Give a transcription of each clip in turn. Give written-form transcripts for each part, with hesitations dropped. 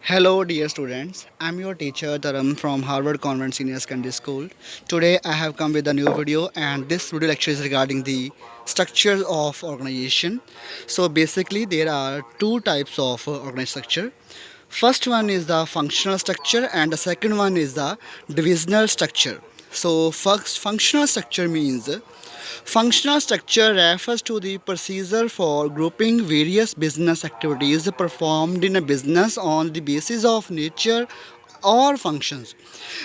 Hello, dear students. I'm your teacher Taram from Harvard Convent Senior Secondary School. Today, I have come with a new video, and this video lecture is regarding the structure of organization. So, basically, there are two types of organization structure. First one is the functional structure, and the second one is the divisional structure. So, first, functional structure means functional structure refers to the procedure for grouping various business activities performed in a business on the basis of nature or functions.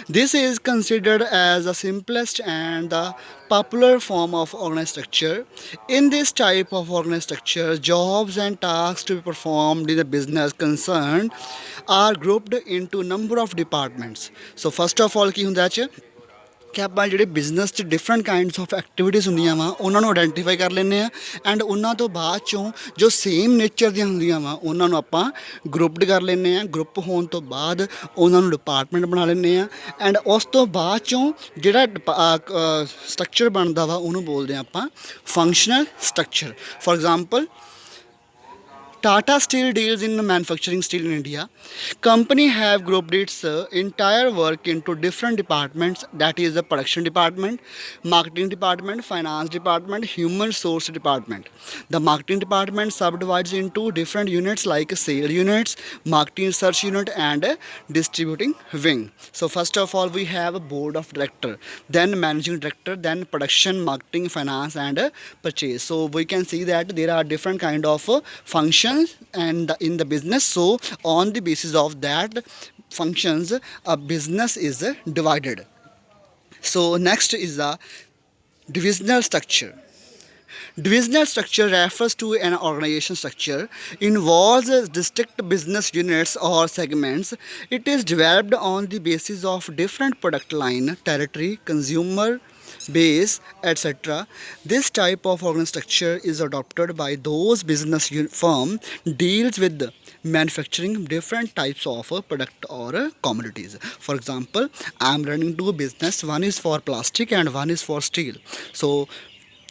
This is considered as the simplest and the popular form of organized structure. In this type of organized structure, jobs and tasks to be performed in the business concerned are grouped into number of departments. So first of all ਕੀ ਹੁੰਦਾ ਹੈ ਕਿ ਆਪਾਂ ਜਿਹੜੇ business 'ਚ different kinds of activities ਹੁੰਦੀਆਂ ਵਾ ਉਹਨਾਂ ਨੂੰ ਆਇਡੈਂਟੀਫਾਈ ਕਰ ਲੈਂਦੇ ਆ ਐਂਡ ਉਹਨਾਂ ਤੋਂ ਬਾਅਦ ਚੋਂ ਜੋ ਸੇਮ ਨੇਚਰ ਦੀਆਂ ਹੁੰਦੀਆਂ ਵਾ ਉਹਨਾਂ ਨੂੰ ਆਪਾਂ ਗਰੁੱਪਡ ਕਰ ਲੈਂਦੇ ਆ ਗਰੁੱਪ ਹੋਣ ਤੋਂ ਬਾਅਦ ਉਹਨਾਂ ਨੂੰ ਡਿਪਾਰਟਮੈਂਟ ਬਣਾ ਲੈਂਦੇ ਆ ਐਂਡ ਉਸ ਤੋਂ ਬਾਅਦ ਚੋਂ ਜਿਹੜਾ ਸਟਰਕਚਰ ਬਣਦਾ ਵਾ ਉਹਨੂੰ ਬੋਲਦੇ ਆ ਆਪਾਂ functional structure for example Tata Steel deals in manufacturing steel in India. Company have grouped its entire work into different departments, that is the production department, marketing department, finance department, human resource department. The marketing department subdivides into different units like sale units, marketing research unit and distributing wing. So first of all we have a board of director, then managing director, then production, marketing, finance and purchase. So we can see that there are different kind of functions and in the business. So on the basis of that functions a business is divided. So next is the divisional structure. Divisional structure refers to an organization structure involves distinct business units or segments. It is developed on the basis of different product line, territory, consumer base, etc. This type of organization structure is adopted by those business firm deals with manufacturing different types of product or commodities. For example, I am running two business. One is for plastic and one is for steel. So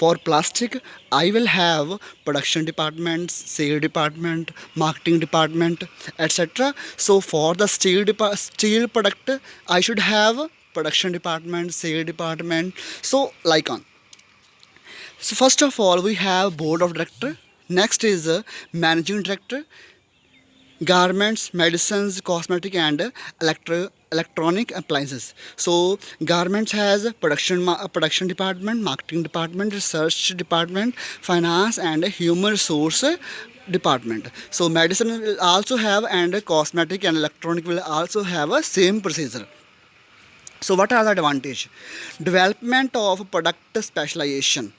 for plastic I will have production department, sale department, marketing department, etc. So for the steel product I should have production department, sale department, so like on. So first of all we have board of director, next is managing director, garments, medicines, cosmetic and electronic appliances. So garments has production department, marketing department, research department, finance and human resource department. So medicine will also have and cosmetic and electronic will also have a same procedure. So what are the advantage? Development of product specialization.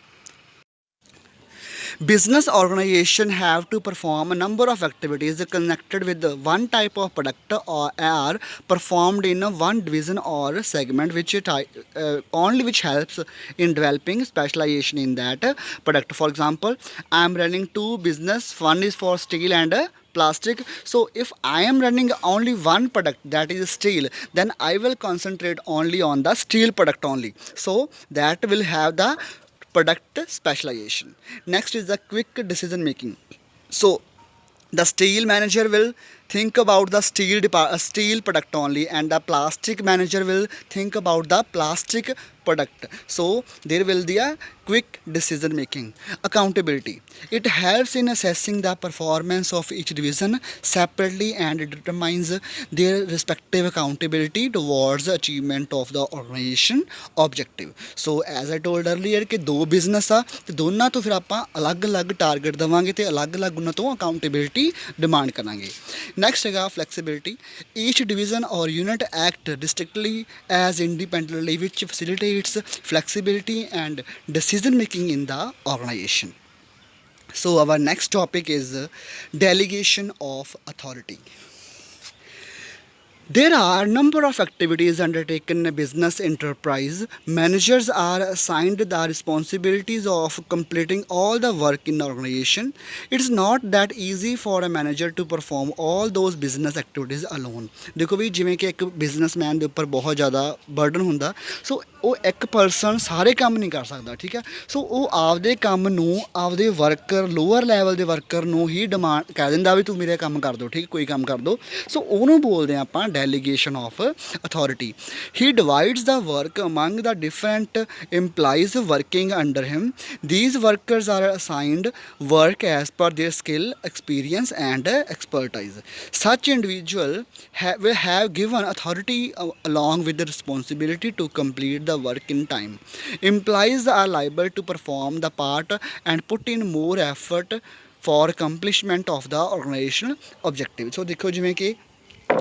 Business organization have to perform a number of activities connected with one type of product or are performed in one division or segment which only which helps in developing specialization in that product. For example, I am running two business, one is for steel and plastic. So if I am running only one product, that is steel, then I will concentrate only on the steel product only, so that will have the product specialization. Next is the quick decision making. So the steel manager will think about the steel product only and the plastic manager will think about the plastic product. So there will be a quick decision making. Accountability, it helps in assessing the performance of each division separately and determines their respective accountability towards the achievement of the organization objective. So as I told earlier ਕਿ ਦੋ business ਆ ਤੇ ਦੋਨਾਂ ਤੋਂ ਫਿਰ ਆਪਾਂ ਅਲੱਗ-ਅਲੱਗ target ਦੇਵਾਂਗੇ ਤੇ ਅਲੱਗ-ਅਲੱਗ ਉਹਨਾਂ ਤੋਂ ਅਕਾਊਂਟੇਬਿਲਿਟੀ ਡਿਮਾਂਡ ਕਰਾਂਗੇ. ਨੈਕਸਟ ਹੈਗਾ flexibility. Each division or unit act distinctly as independently which facilitates flexibility and decision making in the organization. So our next topic is delegation of authority. There are a number of activities undertaken in a business enterprise. Managers are assigned the responsibilities of completing all the work in the organization. It is not that easy for a manager to perform all those business activities alone. ਦੇਖੋ ਵੀ ਜਿਵੇਂ ਕਿ ਇੱਕ businessman ਦੇ ਉੱਪਰ ਬਹੁਤ ਜ਼ਿਆਦਾ burden ਹੁੰਦਾ, ਸੋ ਉਹ ਇੱਕ ਪਰਸਨ ਸਾਰੇ ਕੰਮ ਨਹੀਂ ਕਰ ਸਕਦਾ, ਠੀਕ ਹੈ। ਸੋ ਉਹ ਆਪਦੇ ਕੰਮ ਨੂੰ ਆਪਦੇ ਵਰਕਰ ਲੋਅਰ ਲੈਵਲ ਦੇ ਵਰਕਰ ਨੂੰ ਹੀ ਡਿਮਾਂਡ ਕਹਿ ਦਿੰਦਾ ਵੀ ਤੂੰ ਮੇਰੇ ਕੰਮ ਕਰ ਦੋ, ਠੀਕ, ਕੋਈ ਕੰਮ ਕਰ ਦੋ। ਸੋ ਉਹਨੂੰ ਬੋਲਦੇ ਹਾਂ ਆਪਾਂ delegation of authority. He divides the work among the different employees working under him. These workers are assigned work as per their skill, experience, and expertise. Such individual will have given authority along with the responsibility to complete the work in time. Employees are liable to perform the part and put in more effort for accomplishment of the organizational objective. So ਦੇਖੋ ਜਿਵੇਂ ਕਿ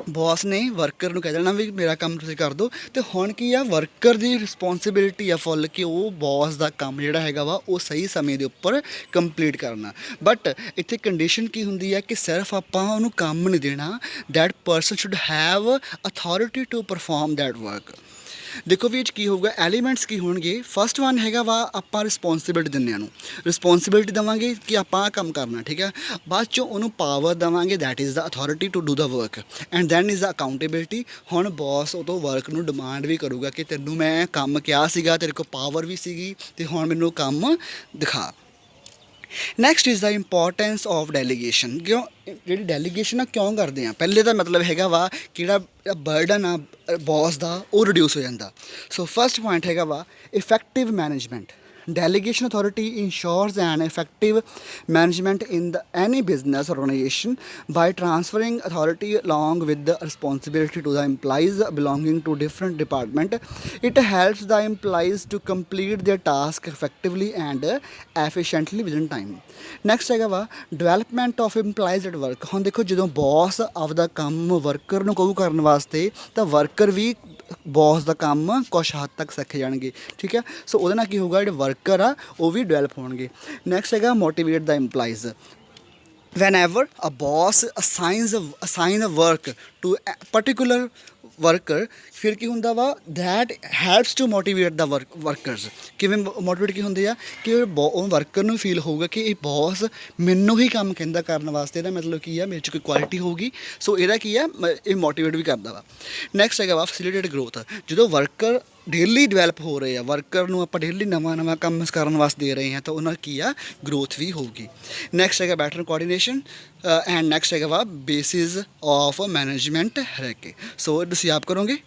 boss ਨੇ worker ਨੂੰ ਕਹਿ ਦੇਣਾ ਵੀ ਮੇਰਾ ਕੰਮ ਤੁਸੀਂ ਕਰ ਦਿਓ, ਅਤੇ ਹੁਣ ਕੀ ਆ, ਵਰਕਰ ਦੀ ਰਿਸਪੌਂਸਿਬਿਲਿਟੀ ਆ ਫੁੱਲ ਕਿ ਉਹ ਬੌਸ ਦਾ ਕੰਮ ਜਿਹੜਾ ਹੈਗਾ ਵਾ ਉਹ ਸਹੀ ਸਮੇਂ ਦੇ ਉੱਪਰ ਕੰਪਲੀਟ ਕਰਨਾ। ਬਟ ਇੱਥੇ ਕੰਡੀਸ਼ਨ ਕੀ ਹੁੰਦੀ ਹੈ ਕਿ ਸਿਰਫ ਆਪਾਂ ਉਹਨੂੰ ਕੰਮ ਨਹੀਂ ਦੇਣਾ, that person should have authority to perform that work. ਦੇਖੋ ਵੀ ਇਹ 'ਚ ਕੀ ਹੋਊਗਾ, ਐਲੀਮੈਂਟਸ ਕੀ ਹੋਣਗੇ। ਫਸਟ ਵਨ ਹੈਗਾ ਵਾ ਆਪਾਂ ਰਿਸਪੌਂਸਿਬਿਲਿਟੀ ਦਿੰਦੇ ਨੂੰ, ਰਿਸਪੌਂਸਿਬਿਲਿਟੀ ਦੇਵਾਂਗੇ ਕਿ ਆਪਾਂ ਆਹ ਕੰਮ ਕਰਨਾ, ਠੀਕ ਹੈ। ਬਾਅਦ 'ਚੋਂ ਉਹਨੂੰ ਪਾਵਰ ਦੇਵਾਂਗੇ, that is the authority to do the work, and then is the accountability. ਹੁਣ ਬੌਸ ਉਹ ਤੋਂ ਵਰਕ ਨੂੰ ਡਿਮਾਂਡ ਵੀ ਕਰੂਗਾ ਕਿ ਤੈਨੂੰ ਮੈਂ ਕੰਮ ਕਿਹਾ ਸੀਗਾ, ਤੇਰੇ ਕੋਲ ਪਾਵਰ ਵੀ ਸੀਗੀ, ਅਤੇ ਹੁਣ ਮੈਨੂੰ ਕੰਮ ਦਿਖਾ। Next is the importance of delegation. ਕਿਉਂ ਜਿਹੜੀ ਡੈਲੀਗੇਸ਼ਨ ਆ ਕਿਉਂ ਕਰਦੇ ਆ, ਪਹਿਲੇ ਦਾ ਮਤਲਬ ਹੈਗਾ ਵਾ ਕਿ ਜਿਹੜਾ ਬਰਡਨ ਆ ਬੌਸ ਦਾ ਉਹ ਰਿਡਿਊਸ ਹੋ ਜਾਂਦਾ। ਸੋ ਫਸਟ ਪੁਆਇੰਟ ਹੈਗਾ ਵਾ effective management. Delegation authority ensures an effective management in any business organization by transferring authority along with the responsibility to the employees belonging to different department. It helps the employees to complete their task effectively and efficiently within time. Next ਹੈਗਾ ਵਾ development of employees at work। ਹੁਣ ਦੇਖੋ ਜਦੋਂ boss ਆਪਦਾ ਕੰਮ worker ਨੂੰ ਕਹੂ ਕਰਨ ਵਾਸਤੇ, ਤਾਂ ਵਰਕਰ ਵੀ ਬੌਸ ਦਾ ਕੰਮ ਕੁਛ ਹੱਦ ਤੱਕ ਸਿੱਖ ਜਾਣਗੇ, ਠੀਕ ਹੈ। ਸੋ ਉਹਦੇ ਨਾਲ ਕੀ ਹੋਊਗਾ, ਜਿਹੜੇ ਵਰਕਰ ਆ ਉਹ ਵੀ ਡਿਵੈਲਪ ਹੋਣਗੇ। ਨੈਕਸਟ ਹੈਗਾ motivate the employees. whenever a boss assign a work to a particular worker, ਫਿਰ ਕੀ ਹੁੰਦਾ ਵਾ, that helps to motivate the workers। ਕਿਵੇਂ ਮੋਟੀਵੇਟ ਕੀ ਹੁੰਦੇ ਆ ਕਿ ਉਹ ਵਰਕਰ ਨੂੰ ਫੀਲ ਹੋਊਗਾ ਕਿ ਇਹ ਬੌਸ ਮੈਨੂੰ ਹੀ ਕੰਮ ਕਹਿੰਦਾ ਕਰਨ ਵਾਸਤੇ, ਇਹਦਾ ਮਤਲਬ ਕੀ ਆ, ਮੇਰੇ 'ਚ ਕੋਈ ਕੁਆਲਿਟੀ ਹੋਊਗੀ। ਸੋ ਇਹਦਾ ਕੀ ਆ, ਇਹ ਮੋਟੀਵੇਟ ਵੀ ਕਰਦਾ ਵਾ। ਨੈਕਸਟ ਹੈਗਾ ਵਾ ਫੈਸਿਲਿਟੇਟ ਗਰੋਥ। ਜਦੋਂ ਵਰਕਰ ਡੇਲੀ ਡਿਵੈਲਪ ਹੋ ਰਹੇ ਆ, ਵਰਕਰ ਨੂੰ ਆਪਾਂ ਡੇਲੀ ਨਵਾਂ ਕੰਮ ਕਰਨ ਵਾਸਤੇ ਦੇ ਰਹੇ ਹਾਂ, ਤਾਂ ਉਹਨਾਂ ਕੀ ਆ, ਗਰੋਥ ਵੀ ਹੋਊਗੀ। ਨੈਕਸਟ ਹੈਗਾ ਬੈਟਰ ਕੋਆਰਡੀਨੇਸ਼ਨ, ਐਂਡ ਨੈਕਸਟ ਹੈਗਾ ਵਾ ਬੇਸਿਸ ਆਫ ਮੈਨੇਜਮੈਂਟ ਰਹਿ ਕੇ। ਸੋ ਤੁਸੀਂ ਆਪ ਕਰੋਗੇ,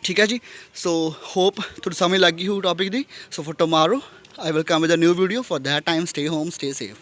ਠੀਕ ਹੈ ਜੀ। ਸੋ ਹੋਪ ਤੁਹਾਨੂੰ ਸਮਝ ਲੱਗ ਗਈ ਹੋਊ topic the. So for tomorrow I will come with a new video. For that time, stay home, stay safe.